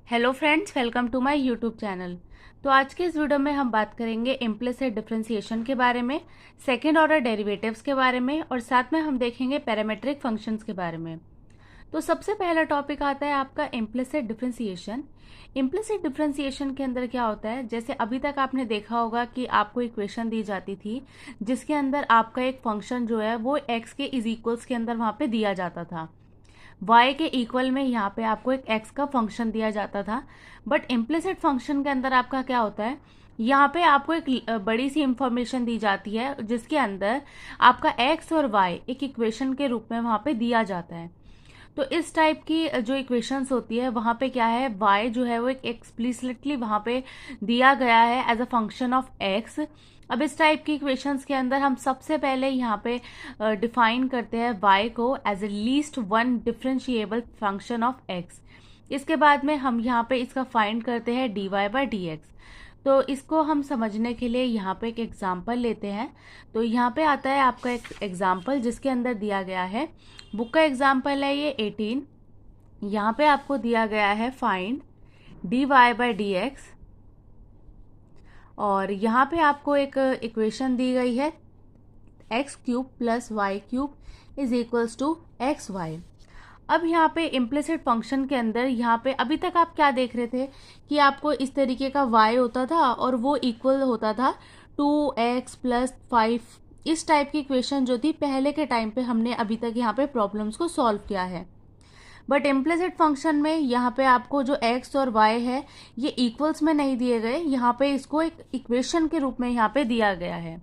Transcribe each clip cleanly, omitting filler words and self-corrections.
Hello friends, welcome to my YouTube channel. तो आज के इस वीडियो में हम बात करेंगे इम्प्लिसिट डिफरेंशिएशन के बारे में, सेकेंड ऑर्डर डेरिवेटिव्स के बारे में और साथ में हम देखेंगे पैरामीट्रिक फंक्शंस के बारे में। तो सबसे पहला टॉपिक आता है आपका इम्प्लिसिट डिफरेंशिएशन। इम्प्लिसिट डिफरेंशिएशन के अंदर क्या होता है, जैसे अभी तक आपने देखा होगा कि आपको इक्वेशन दी जाती थी जिसके अंदर आपका एक फंक्शन जो है वो एक्स के इज इक्वल्स के अंदर वहाँ पे दिया जाता था, y के इक्वल में यहाँ पे आपको एक x का फंक्शन दिया जाता था। बट इम्प्लिसिट फंक्शन के अंदर आपका क्या होता है, यहाँ पे आपको एक बड़ी सी इंफॉर्मेशन दी जाती है जिसके अंदर आपका x और y एक इक्वेशन के रूप में वहाँ पे दिया जाता है। तो इस टाइप की जो इक्वेशंस होती है वहाँ पे क्या है, y जो है वो एक एक्सप्लिसिटली वहाँ पे दिया गया है as a function of x। अब इस टाइप की इक्वेशंस के अंदर हम सबसे पहले यहाँ पे डिफाइन करते हैं y को as a least one differentiable function of x। इसके बाद में हम यहाँ पे इसका फाइंड करते हैं dy/dx। तो इसको हम समझने के लिए यहाँ पे एक एग्जाम्पल लेते हैं। तो यहाँ पे आता है आपका एक एग्जाम्पल जिसके अंदर दिया गया है, बुक का एग्जाम्पल है ये 18। यहाँ पे आपको दिया गया है फाइंड dy/dx और यहाँ पे आपको एक इक्वेशन दी गई है x³ + y³ is equals to xy। अब यहाँ पे इम्प्लिसिट फंक्शन के अंदर यहाँ पे अभी तक आप क्या देख रहे थे कि आपको इस तरीके का y होता था और वो इक्वल होता था 2x + 5। इस टाइप की इक्वेशन जो थी पहले के टाइम पे हमने अभी तक यहाँ पे प्रॉब्लम्स को सॉल्व किया है। बट इम्प्लिसिट फंक्शन में यहाँ पे आपको जो x और y है ये इक्वल्स में नहीं दिए गए, यहाँ पे इसको एक इक्वेशन के रूप में यहाँ पे दिया गया है।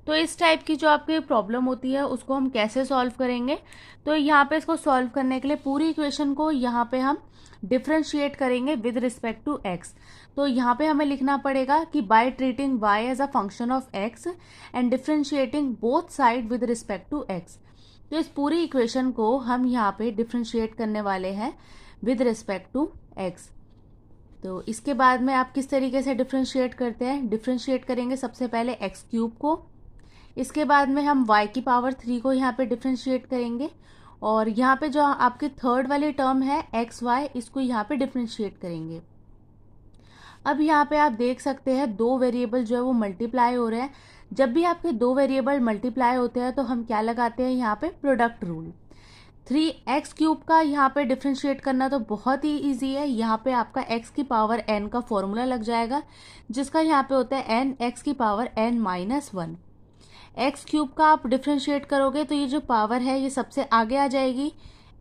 तो इस टाइप की जो आपकी प्रॉब्लम होती है उसको हम कैसे सॉल्व करेंगे, तो यहाँ पे इसको सॉल्व करने के लिए पूरी इक्वेशन को यहाँ पे हम डिफरेंशिएट करेंगे विद रिस्पेक्ट टू x। तो यहाँ पे हमें लिखना पड़ेगा कि by treating y as a function of x and differentiating both side with respect to x। तो इस पूरी इक्वेशन को हम यहाँ पे डिफरेंशिएट करने वाले हैं विद रिस्पेक्ट टू x। तो इसके बाद में आप किस तरीके से डिफरेंशिएट करते हैं, डिफरेंशिएट करेंगे सबसे पहले x³ को, इसके बाद में हम y³ को यहाँ पे डिफरेंशिएट करेंगे और यहाँ पे जो आपकी थर्ड वाली टर्म है xy इसको यहाँ पे डिफरेंशिएट करेंगे। अब यहाँ पे आप देख सकते हैं दो वेरिएबल जो है वो मल्टीप्लाई हो रहे हैं। जब भी आपके दो वेरिएबल मल्टीप्लाई होते हैं तो हम क्या लगाते हैं यहाँ पे, प्रोडक्ट रूल। 3x³ का यहाँ पे डिफरेंशिएट करना तो बहुत ही इजी है। यहाँ पे आपका x⁴n का फॉर्मूला लग जाएगा जिसका यहाँ पे होता है n x⁴n-1। x³ का आप डिफरेंशिएट करोगे तो ये जो पावर है ये सबसे आगे आ जाएगी,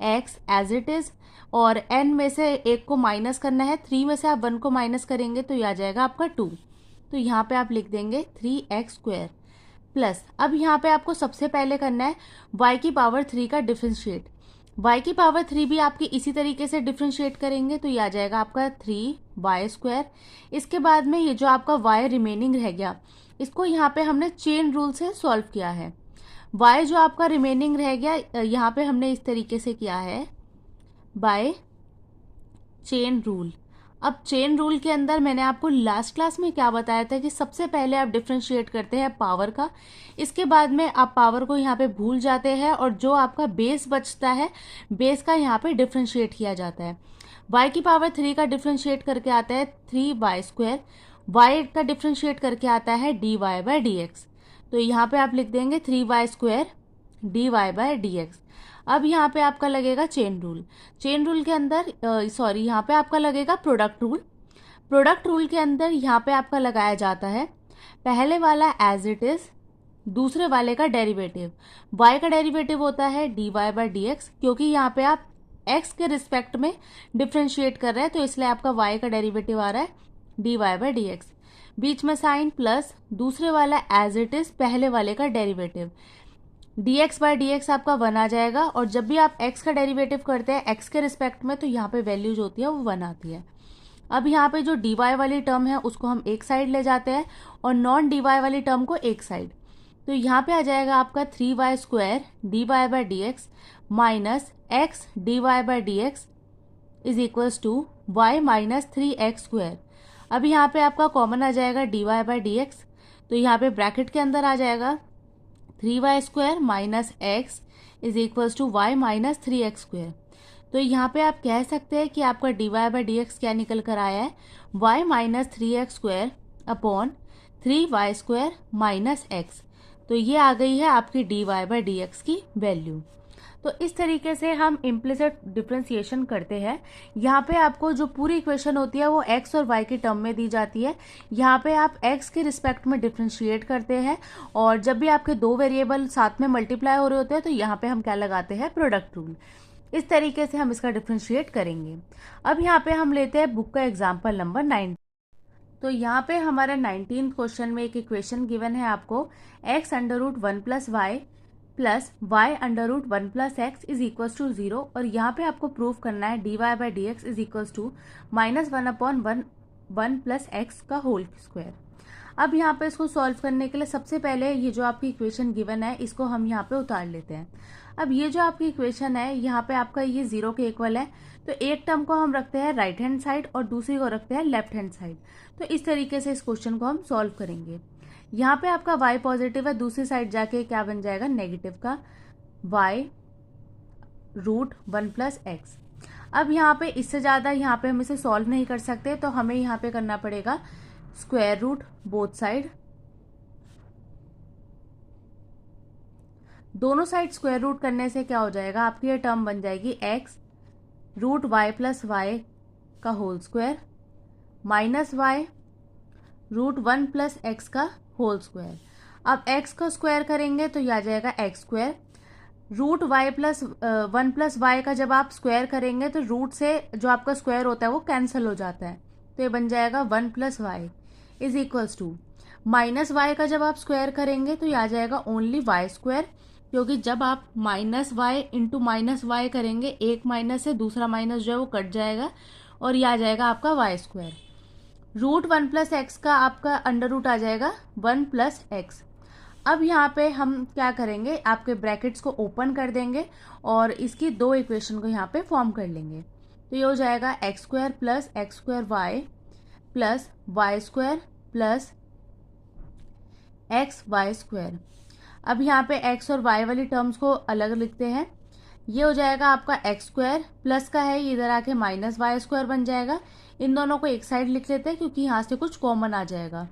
x एज इट इज, और n में से एक को माइनस करना है, 3 में से आप 1 को माइनस करेंगे तो ये आ जाएगा आपका 2। तो यहाँ पे आप लिख देंगे 3x² प्लस, अब यहाँ पे आपको सबसे पहले करना है y³ का डिफरेंशिएट। y³ भी आपकी इसी तरीके से डिफरेंशिएट करेंगे तो ये आ जाएगा आपका 3y²। इसके बाद में ये जो आपका y रिमेनिंग रह गया इसको यहाँ पे हमने चेन रूल से सॉल्व किया है। y जो आपका रिमेनिंग रह गया यहाँ पे हमने इस तरीके से किया है बाय चेन रूल। अब चेन रूल के अंदर मैंने आपको लास्ट क्लास में क्या बताया था कि सबसे पहले आप डिफरेंशिएट करते हैं पावर का, इसके बाद में आप पावर को यहाँ पे भूल जाते हैं और जो आपका बेस बचता है बेस का यहाँ पे डिफरेंशिएट किया जाता है। y³ का डिफरेंशिएट करके आता है 3y², y का डिफरेंशिएट करके आता है dy/dx। तो यहाँ पे आप लिख देंगे 3y² dy/dx। अब यहाँ पे आपका लगेगा चेन रूल। चेन रूल के अंदर यहाँ पे आपका लगेगा प्रोडक्ट रूल। प्रोडक्ट रूल के अंदर यहाँ पे आपका लगाया जाता है पहले वाला एज इट इज, दूसरे वाले का डेरिवेटिव। y का डेरिवेटिव होता है dy/dx, क्योंकि यहाँ पे आप x के रिस्पेक्ट में डिफरेंशिएट कर रहे हैं तो इसलिए आपका y का डेरिवेटिव आ रहा है dy/dx। बीच में साइन प्लस, दूसरे वाला एज इट इज पहले वाले का डेरिवेटिव, dx/dx आपका 1 आ जाएगा। और जब भी आप x का डेरिवेटिव करते हैं x के रिस्पेक्ट में तो यहाँ पे वैल्यू जो होती है वो 1 आती है। अब यहाँ पे जो dy वाली टर्म है उसको हम एक साइड ले जाते हैं और नॉन dy वाली टर्म को एक साइड। तो यहाँ पे आ जाएगा आपका 3y² dy/dx minus x dy/dx is equals to y minus 3x²। अब यहाँ पे आपका कॉमन आ जाएगा dy/dx, तो यहाँ पे ब्रैकेट के अंदर आ जाएगा 3y² minus x is equals to y minus 3x²। तो यहाँ पे आप कह सकते हैं कि आपका dy/dx क्या निकल कर आया है, y minus 3x square upon 3y² minus x। तो ये आ गई है आपकी dy/dx की वैल्यू। तो इस तरीके से हम इम्प्लिसिट डिफ्रेंसिएशन करते हैं। यहाँ पे आपको जो पूरी इक्वेशन होती है वो x और y के टर्म में दी जाती है। यहाँ पे आप x के रिस्पेक्ट में डिफ्रेंशिएट करते हैं, और जब भी आपके दो वेरिएबल साथ में मल्टीप्लाई हो रहे होते हैं तो यहाँ पे हम क्या लगाते हैं, प्रोडक्ट रूल। इस तरीके से हम इसका डिफ्रेंशिएट करेंगे। अब यहाँ पे हम लेते हैं बुक का एग्जाम्पल नंबर 9। तो यहाँ पे हमारा 19th क्वेश्चन में एक इक्वेशन गिवन है आपको, x under root 1 plus y plus y under root 1 plus x is equals to 0, और यहाँ पे आपको प्रूव करना है dy/dx is equals to -1/1 plus x का होल स्क्वायर। अब यहाँ पे इसको सॉल्व करने के लिए सबसे पहले ये जो आपकी इक्वेशन गिवन है इसको हम यहाँ पे उतार लेते हैं। अब ये जो आपकी इक्वेशन है यहाँ पे आपका ये 0 के इक्वल है, तो एक टर्म को हम रखते हैं राइट हैंड साइड और दूसरी को रखते हैं लेफ्ट हैंड साइड। तो इस तरीके से इस क्वेश्चन को हम सॉल्व करेंगे। यहाँ पे आपका y पॉजिटिव है, दूसरी साइड जाके क्या बन जाएगा, नेगेटिव का y रूट 1 प्लस एक्स। अब यहाँ पे इससे ज़्यादा यहाँ पे हम इसे सॉल्व नहीं कर सकते, तो हमें यहाँ पे करना पड़ेगा स्क्वायर रूट बोथ साइड, दोनों साइड स्क्वायर रूट करने से क्या हो जाएगा, आपकी ये टर्म बन जाएगी x root y plus y का whole square minus y root 1 plus x का होल स्क्वायर। अब x का स्क्वायर करेंगे तो यह आ जाएगा x square, root y plus 1 plus y का जब आप स्क्वायर करेंगे तो रूट से जो आपका स्क्वायर होता है वो कैंसिल हो जाता है, तो ये बन जाएगा 1 plus y is equals to minus y का जब आप स्क्वायर करेंगे तो ये आ जाएगा ओनली वाई स्क्वायर, क्योंकि जब आप minus y into minus y करेंगे एक माइनस से दूसरा माइनस जो है वो कट जाएगा और ये आ जाएगा आपका y square. Root 1 plus x का आपका अंडर रूट आ जाएगा 1 प्लस एक्स। अब यहाँ पे हम क्या करेंगे, आपके ब्रैकेट्स को ओपन कर देंगे और इसकी दो इक्वेशन को यहाँ पे फॉर्म कर लेंगे। तो ये हो जाएगा x square plus x square y plus y square plus x y square. अब यहाँ पे एक्स और वाई वाली टर्म्स को अलग लिखते हैं। ये हो जाएगा आपका एक्स स्क्वायर प्लस का है, इधर आके माइनस वाई स्क्वायर बन जाएगा। इन दोनों को एक साइड लिख लेते हैं क्योंकि यहाँ से कुछ कॉमन आ जाएगा।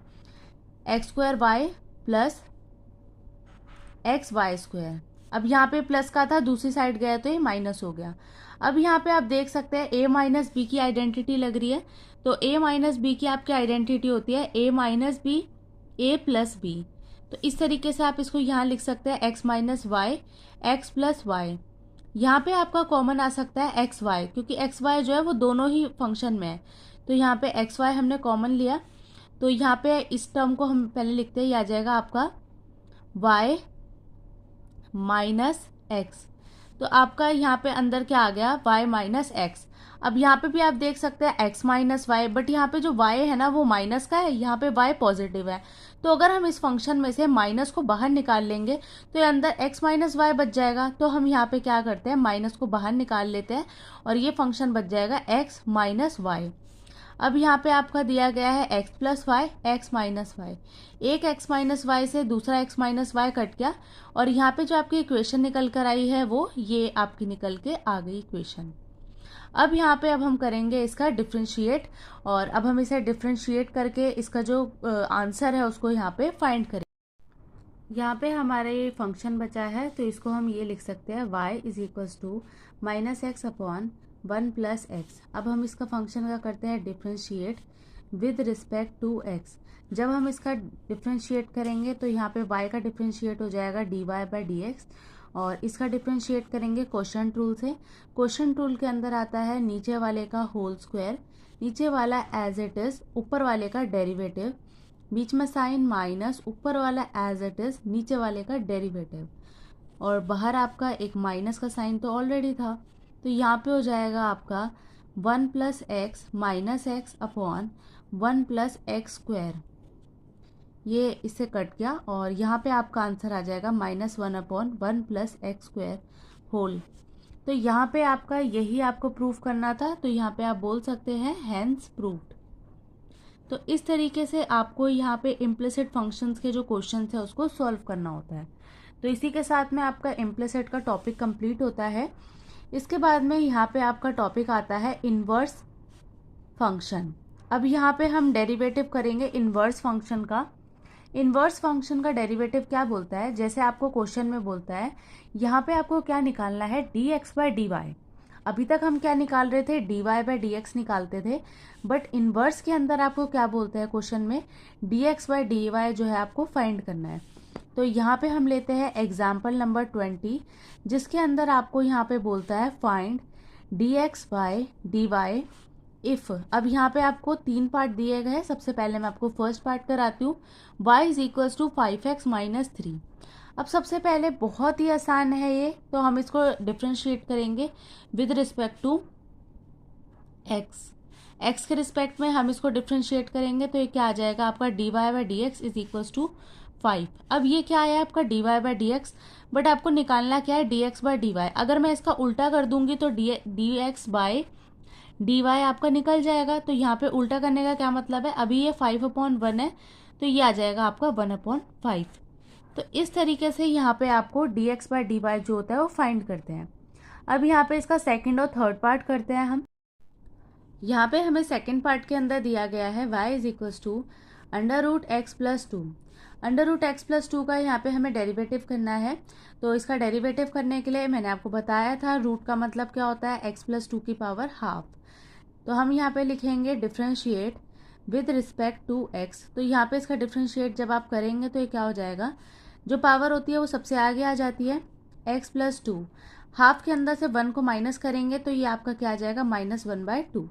X square y plus x y square. अब यहाँ पे प्लस का था, दूसरी साइड गया तो ये माइनस हो गया। अब यहाँ पे आप देख सकते हैं a माइनस बी की आइडेंटिटी लग रही है, तो a माइनस बी की आपकी आइडेंटिटी होती है a minus b a plus b. तो इस तरीके से आप इसको यहाँ लिख सकते हैं x minus y x plus y. यहाँ पे आपका कॉमन आ सकता है एक्स वाई, क्योंकि एक्स वाई जो है वो दोनों ही फंक्शन में है, तो यहाँ पे एक्स वाई हमने कॉमन लिया। तो यहाँ पे इस टर्म को हम पहले लिखते हैं, ये आ जाएगा आपका y माइनस एक्स। तो आपका यहाँ पे अंदर क्या आ गया, y माइनस एक्स। अब यहाँ पे भी आप देख सकते हैं x माइनस वाई, बट यहाँ पे जो y है ना वो माइनस का है, यहाँ पे y पॉजिटिव है। तो अगर हम इस फंक्शन में से माइनस को बाहर निकाल लेंगे तो ये अंदर x माइनस वाई बच जाएगा। तो हम यहाँ पे क्या करते हैं, माइनस को बाहर निकाल लेते हैं और ये फंक्शन बच जाएगा x माइनस वाई। अब यहाँ पे आपका दिया गया है x plus y x minus y, एक x माइनस वाई से दूसरा x माइनस वाई कट गया और यहाँ पे जो आपकी इक्वेशन निकल कर आई है वो ये आपकी निकल के आ गई इक्वेशन। अब यहाँ पे अब हम करेंगे इसका डिफ्रेंशिएट, और अब हम इसे डिफ्रेंशिएट करके इसका जो आंसर है उसको यहाँ पे फाइंड करेंगे। यहाँ पे हमारा ये फंक्शन बचा है, तो इसको हम ये लिख सकते हैं y is equals to minus x upon 1 plus x. अब हम इसका फंक्शन का करते हैं differentiate with respect to x। जब हम इसका डिफ्रेंशिएट करेंगे तो यहाँ पे y का डिफ्रेंशिएट हो जाएगा dy/dx, और इसका डिफ्रेंशिएट करेंगे क्वोशंट रूल से। क्वोशंट रूल के अंदर आता है नीचे वाले का होल स्क्वायर, नीचे वाला एज इट इज, ऊपर वाले का डेरिवेटिव, बीच में साइन माइनस, ऊपर वाला एज इट इज, नीचे वाले का डेरिवेटिव, और बाहर आपका एक माइनस का साइन तो ऑलरेडी था। तो यहाँ पे हो जाएगा आपका 1 plus x minus x upon 1 plus x square, ये इससे कट गया और यहाँ पे आपका आंसर आ जाएगा -1 upon 1 plus x square whole. तो यहाँ पे आपका यही आपको प्रूफ करना था, तो यहाँ पे आप बोल सकते हैं हैंस प्रूव्ड। तो इस तरीके से आपको यहाँ पे इम्प्लिसिट फंक्शंस के जो क्वेश्चन है उसको सॉल्व करना होता है। तो इसी के साथ में आपका इम्प्लिसिट का टॉपिक कंप्लीट होता है। इसके बाद में यहाँ पे आपका टॉपिक आता है इन्वर्स फंक्शन। अब यहाँ पे हम डेरिवेटिव करेंगे इन्वर्स फंक्शन का। इन्वर्स फंक्शन का डेरिवेटिव क्या बोलता है, जैसे आपको क्वेश्चन में बोलता है यहाँ पे आपको क्या निकालना है, dx बाय dy। अभी तक हम क्या निकाल रहे थे, dy बाय dx निकालते थे, बट इन्वर्स के अंदर आपको क्या बोलते हैं क्वेश्चन में, dx बाय dy जो है आपको फाइंड करना है। तो यहाँ पे हम लेते हैं एग्जाम्पल नंबर 20, जिसके अंदर आपको यहाँ पे बोलता है find dx by dy if. अब यहाँ पे आपको 3 पार्ट दिए गए हैं। सबसे पहले मैं आपको फर्स्ट पार्ट कराती हूँ, y is equals to 5x minus 3। अब सबसे पहले बहुत ही आसान है ये, तो हम इसको डिफ्रेंशिएट करेंगे विद रिस्पेक्ट टू x के रिस्पेक्ट में हम इसको डिफ्रेंशिएट करेंगे, तो ये क्या आ जाएगा आपका dy by d x is equals to 5। अब ये क्या है आपका dy by d x, but आपको निकालना क्या है dx बाई डी वाई। अगर मैं इसका उल्टा कर दूंगी तो dx बाई dy आपका निकल जाएगा। तो यहाँ पे उल्टा करने का क्या मतलब है, अभी ये 5/1 है, तो ये आ जाएगा आपका 1/5। तो इस तरीके से यहाँ पे आपको dx बाई dy जो होता है वो फाइंड करते हैं। अब यहाँ पे इसका सेकंड और थर्ड पार्ट करते हैं हम। यहाँ पे हमें सेकंड पार्ट के अंदर दिया गया है y is equals to √x+2। √x+2 का यहाँ पे हमें डेरिवेटिव करना है। तो इसका डेरिवेटिव करने के लिए मैंने आपको बताया था रूट का मतलब क्या होता है, x+2 की पावर हाफ। तो हम यहाँ पे लिखेंगे differentiate with respect to x। तो यहाँ पे इसका डिफ्रेंशिएट जब आप करेंगे तो ये क्या हो जाएगा, जो पावर होती है वो सबसे आगे आ जाती है, x+2। हाफ के अंदर से 1 को माइनस करेंगे तो ये आपका क्या आ जाएगा, -1/2।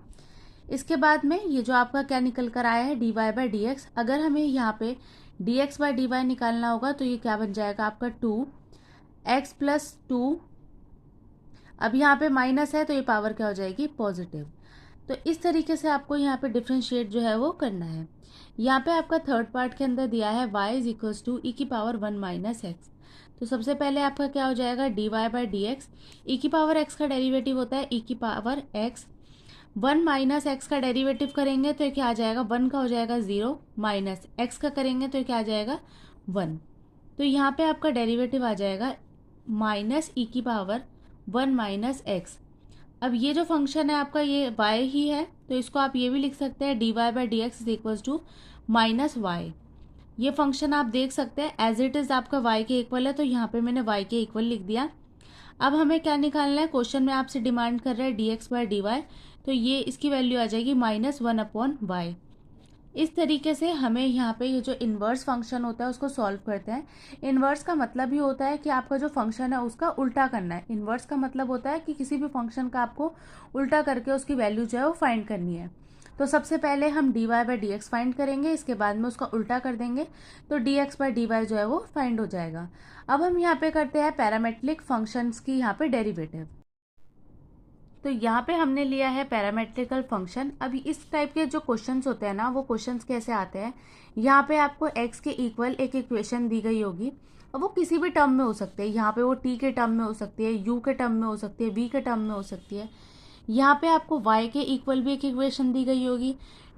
इसके बाद में ये जो आपका क्या निकल कर आया है dy बाई डी एक्स। अगर हमें यहाँ पे dx बाई dy निकालना होगा तो ये क्या बन जाएगा आपका 2x+2। अब यहाँ पे माइनस है तो ये पावर क्या हो जाएगी, पॉजिटिव। तो इस तरीके से आपको यहाँ पे डिफ्रेंशिएट जो है वो करना है। यहाँ पे आपका थर्ड पार्ट के अंदर दिया है y is equals to e⁻1 minus x. तो सबसे पहले आपका क्या हो जाएगा, dy by d x. e⁻x का डेरिवेटिव होता है e⁻x। 1 माइनस एक्स का डेरिवेटिव करेंगे तो ये क्या आ जाएगा, 1 का हो जाएगा 0, माइनस एक्स का करेंगे तो ये क्या आ जाएगा 1। तो यहाँ पे आपका डेरिवेटिव आ जाएगा -e⁻1 माइनस एक्स। अब ये जो फंक्शन है आपका ये y ही है, तो इसको आप ये भी लिख सकते हैं dy by d x is equals to -y। ये फंक्शन आप देख सकते हैं एज इट इज आपका y के इक्वल है, तो यहाँ पे मैंने y के इक्वल लिख दिया। अब हमें क्या निकालना है, क्वेश्चन में आपसे डिमांड कर रहा है dx बाई डी वाई, तो ये इसकी वैल्यू आ जाएगी -1/y। इस तरीके से हमें यहाँ पे ये जो इन्वर्स फंक्शन होता है उसको सॉल्व करते हैं। इन्वर्स का मतलब ही होता है कि आपका जो फंक्शन है उसका उल्टा करना है। इन्वर्स का मतलब होता है कि किसी भी फंक्शन का आपको उल्टा करके उसकी वैल्यू जो है वो फाइंड करनी है। तो सबसे पहले हम dy by d x find करेंगे, इसके बाद में उसका उल्टा कर देंगे तो dx बाई डी वाई जो है वो फाइंड हो जाएगा। अब हम यहाँ पे करते हैं पैरामेट्रिक फंक्शंस की यहाँ पे डेरिवेटिव। तो यहाँ पे हमने लिया है पैरामेट्रिकल फंक्शन। अभी इस टाइप के जो क्वेश्चंस होते हैं ना, वो क्वेश्चंस कैसे आते हैं, यहाँ पे आपको x के इक्वल एक इक्वेशन दी गई होगी और वो किसी भी टर्म में हो सकते हैं। यहाँ पे वो t के टर्म में हो सकती है, u के टर्म में हो सकती है, v के टर्म में हो सकती है। यहाँ पे आपको y के इक्वल भी एक इक्वेशन दी गई होगी,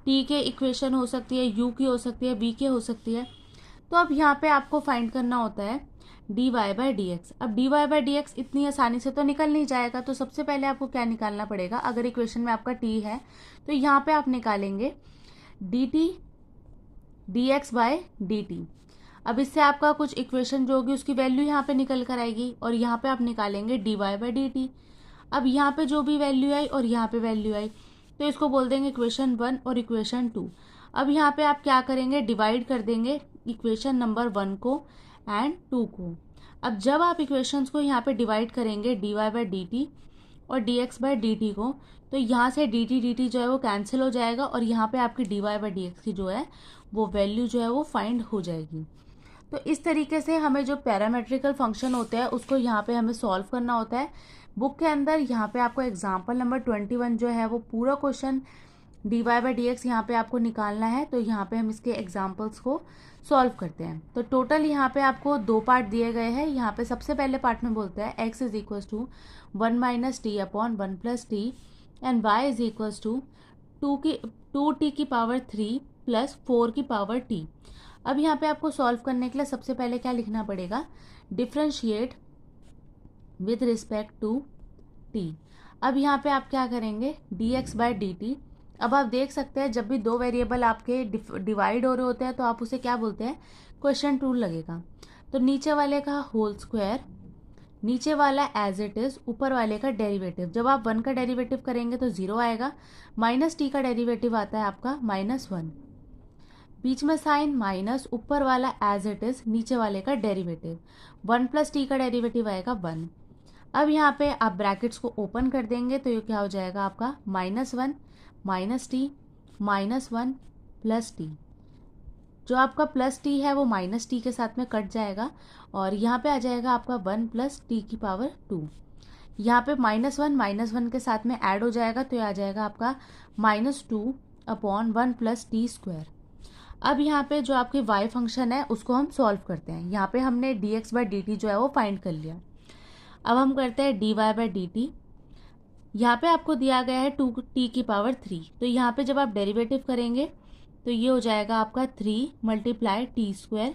t के इक्वेशन हो सकती है, u की हो सकती है, v के हो सकती है। तो अब यहाँ पे आपको फाइंड करना होता है dy बाई डी एक्स। अब dy बाई डी एक्स इतनी आसानी से तो निकल नहीं जाएगा, तो सबसे पहले आपको क्या निकालना पड़ेगा, अगर इक्वेशन में आपका t है तो यहाँ पे आप निकालेंगे dt dx बाई dt। अब इससे आपका कुछ इक्वेशन जो होगी उसकी वैल्यू यहाँ पे निकल कर आएगी और यहाँ पे आप निकालेंगे dy बाई dt। अब यहाँ पे जो भी वैल्यू आई और यहाँ पे वैल्यू आई तो इसको बोल देंगे इक्वेशन 1 और इक्वेशन 2। अब यहाँ पे आप क्या करेंगे, डिवाइड कर देंगे इक्वेशन नंबर 1 को एंड 2 को। अब जब आप इक्वेशंस को यहाँ पे डिवाइड करेंगे dy बाई dt और dx बाई dt को, तो यहाँ से dt जो है वो कैंसिल हो जाएगा और यहाँ पे आपकी dy बाई dx की जो है वो वैल्यू जो है वो फाइंड हो जाएगी। तो इस तरीके से हमें जो पैरामेट्रिकल फंक्शन होते हैं उसको यहाँ पे हमें सॉल्व करना होता है। बुक के अंदर यहाँ पे आपको एग्जाम्पल नंबर 21 जो है वो पूरा question dy by d x यहाँ पे आपको निकालना है। तो यहाँ पे हम इसके एग्जाम्पल्स को सॉल्व करते हैं। तो टोटल यहाँ पे आपको 2 पार्ट दिए गए हैं। यहाँ पे सबसे पहले पार्ट में बोलते हैं x is equals to 1 minus t upon 1 plus t and y is equals to 2t की पावर 3 प्लस 4 की पावर t। अब यहाँ पे आपको सॉल्व करने के लिए सबसे पहले क्या लिखना पड़ेगा, differentiate with respect to t. अब यहाँ पे आप क्या करेंगे, dx/dt। अब आप देख सकते हैं जब भी दो वेरिएबल आपके डिवाइड हो रहे होते हैं तो आप उसे क्या बोलते हैं, क्वेश्चन टूल लगेगा। तो नीचे वाले का होल स्क्वायर, नीचे वाला एज इट इज, ऊपर वाले का डेरिवेटिव। जब आप 1 का डेरिवेटिव करेंगे तो 0 आएगा, माइनस टी का डेरिवेटिव आता है आपका -1, बीच में साइन माइनस, ऊपर वाला एज इट इज, नीचे वाले का डेरिवेटिव, 1 प्लस टी का डेरिवेटिव आएगा 1। अब यहाँ पे आप ब्रैकेट्स को ओपन कर देंगे तो ये क्या हो जाएगा आपका -1 माइनस टी -1 प्लस टी। जो आपका प्लस टी है वो माइनस टी के साथ में कट जाएगा और यहाँ पे आ जाएगा आपका 1 प्लस टी की पावर 2। यहाँ पे -1 के साथ में ऐड हो जाएगा तो ये आ जाएगा आपका -2 अपॉन 1 प्लस टी स्क्वायर। अब यहाँ पे जो आपके y फंक्शन है उसको हम सॉल्व करते हैं। यहाँ पे हमने dx/dt जो है वो फाइंड कर लिया। अब हम करते हैं dy/dt। यहाँ पे आपको दिया गया है 2t की पावर 3, तो यहाँ पे जब आप डेरिवेटिव करेंगे तो ये हो जाएगा आपका 3 मल्टीप्लाई टी स्क्वायर।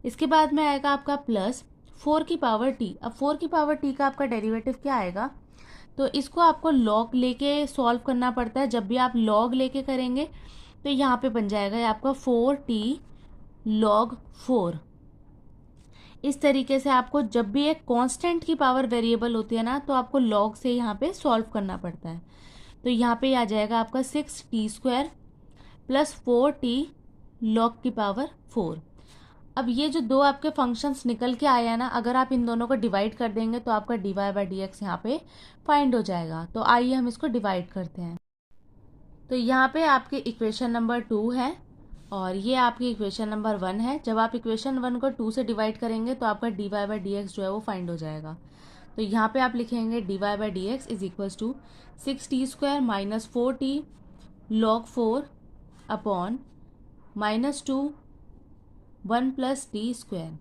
इसके बाद में आएगा आपका प्लस 4 की पावर टी। अब 4 की पावर टी का आपका डेरिवेटिव क्या आएगा, तो इसको आपको लॉग लेके सॉल्व करना पड़ता है। जब भी आप लॉग लेके करेंगे तो यहाँ पे बन जाएगा ये आपका 4t log 4। इस तरीके से आपको जब भी एक कांस्टेंट की पावर वेरिएबल होती है ना तो आपको लॉग से यहाँ पे सॉल्व करना पड़ता है। तो यहाँ पे आ जाएगा आपका 6t square plus 4t log की पावर 4। अब ये जो दो आपके फंक्शंस निकल के आया ना, अगर आप इन दोनों को डिवाइड कर देंगे तो आपका dy/dx यहाँ पे फाइंड हो जाएगा। तो आइए हम इसको डिवाइड करते हैं। तो यहाँ पे आपके इक्वेशन नंबर 2 है और ये आपकी इक्वेशन नंबर 1 है। जब आप इक्वेशन 1 को 2 से डिवाइड करेंगे तो आपका dy/dx जो है वो फाइंड हो जाएगा। तो यहाँ पे आप लिखेंगे dy/dx is equals to 6t square minus 4t log 4 upon -2 1 plus t square.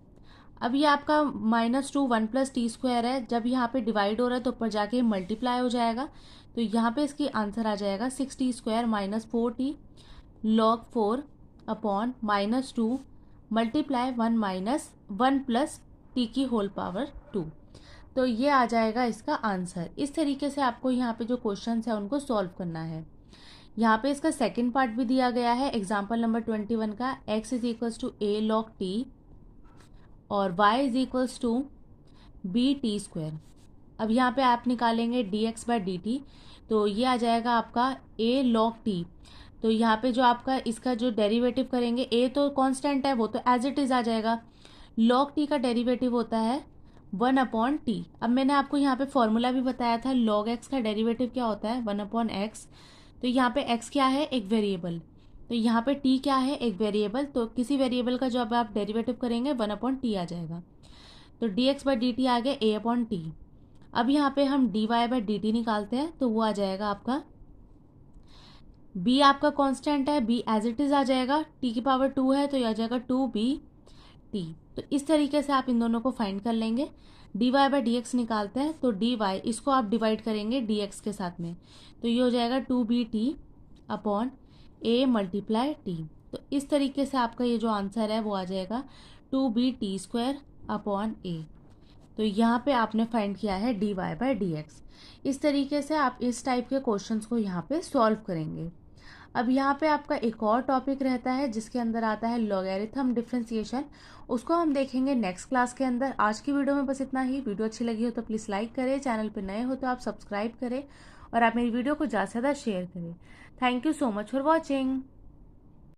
अब ये आपका -2 1 प्लस टी स्क्वायर है, जब यहाँ पे डिवाइड हो रहा है तो ऊपर जाके मल्टीप्लाई हो जाएगा। तो यहाँ पे इसकी आंसर आ जाएगा 6t square minus 4t log 4 upon -2 multiply 1 plus T की होल पावर 2। तो ये आ जाएगा इसका आंसर। इस तरीके से आपको यहाँ पे जो क्वेश्चन है उनको सॉल्व करना है। यहाँ पे इसका सेकंड पार्ट भी दिया गया है एग्जाम्पल नंबर 21 का, x is equals to a log t और y is equals to b t square. अब यहाँ पे आप निकालेंगे dx/dt, तो ये आ जाएगा आपका a log t। तो यहाँ पे जो आपका इसका जो डेरिवेटिव करेंगे, a तो कांस्टेंट है वो तो एज इट इज आ जाएगा, log t का डेरिवेटिव होता है 1 अपॉन टी। अब मैंने आपको यहाँ पे फॉर्मूला भी बताया था, log x का डेरिवेटिव क्या होता है 1 अपॉन एक्स। तो यहाँ पे x क्या है, एक वेरिएबल, तो यहाँ पे t क्या है, एक वेरिएबल। तो किसी वेरिएबल का जब आप डेरिवेटिव करेंगे 1 अपॉन टी आ जाएगा। तो dx/dt आ गया a अपॉन टी। अब यहाँ पे हम dy/dt निकालते हैं तो वो आ जाएगा आपका b, आपका कांस्टेंट है, b एज इट इज आ जाएगा, t की पावर 2 है तो ये आ जाएगा 2bt। तो इस तरीके से आप इन दोनों को फाइंड कर लेंगे। dy/dx निकालते हैं तो dy, इसको आप डिवाइड करेंगे dx के साथ में, तो ये हो जाएगा 2bt upon a multiply t। तो इस तरीके से आपका ये जो आंसर है वो आ जाएगा 2bt स्क्वायर अपॉन a। तो यहाँ पे आपने फाइंड किया है dy/dx। इस तरीके से आप इस टाइप के क्वेश्चंस को यहाँ पे सॉल्व करेंगे। अब यहाँ पे आपका एक और टॉपिक रहता है जिसके अंदर आता है लॉगरिथम डिफरेंशिएशन, उसको हम देखेंगे नेक्स्ट क्लास के अंदर। आज की वीडियो में बस इतना ही। वीडियो अच्छी लगी हो तो प्लीज़ लाइक करें, चैनल पर नए हो तो आप सब्सक्राइब करें और आप मेरी वीडियो को ज़्यादा से ज़्यादा शेयर करें। Thank you so much for watching.